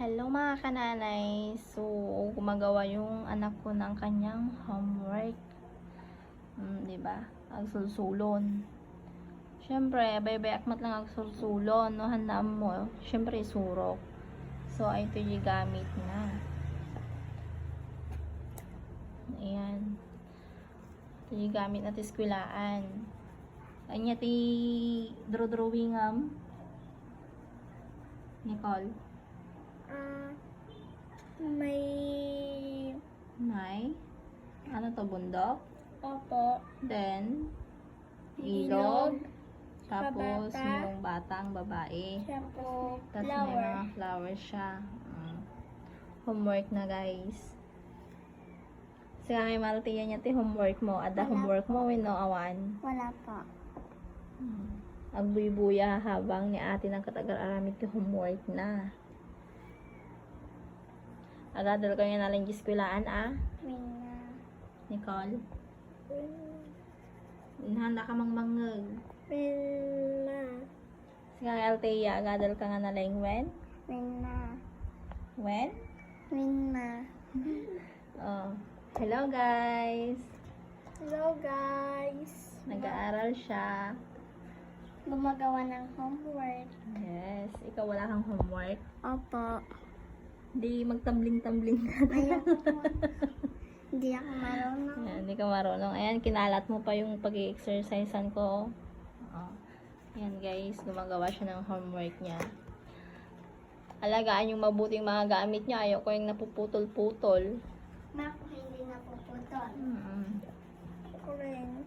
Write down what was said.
Hello mga kananay. So, gumagawa yung anak ko ng kanyang homework. Diba? Agsulsulon. Siyempre, baybay akmat lang agsulsulon. No, handaan mo. Siyempre, surok. So, ay ito yung gamit na. Ayan. Ito yung gamit na tiskwilaan. Kanya ti drawing Nicole. May ano to, bundok? Opo. Then Ilog. tapos Pabata. yung batang babae, Siya po. tapos may Flower. mga flowers siya. Homework na guys. Sige kay Maltia niya ti homework mo, ada Wala homework mo no awan. Wala po. Agbuy-buya habang ni ate ng katagal-aramid ti homework na. Agadal kayo nalang giskwilaan Mina. Nicole. Handa ka mangmangag. Mina. Sige kay Althea, agadal ka nga nalang when? Mina. When? Mina. Oh. Hello guys! Hello guys. Nag-aaral siya. Gumagawa ng homework. Yes. Ikaw wala kang homework. Opo. Di magtambling-tambling ka. Ayoko po. Hindi ako marunong. Ayan, hindi ka marunong. Ayan, kinalat mo pa yung pag-i-exercisean ko. Oh. Ayan guys, gumagawa siya ng homework niya. Alagaan yung mabuting mga gamit niya. Ayoko yung napuputol-putol. Mako, hindi napuputol. Mm-mm. Ako rin.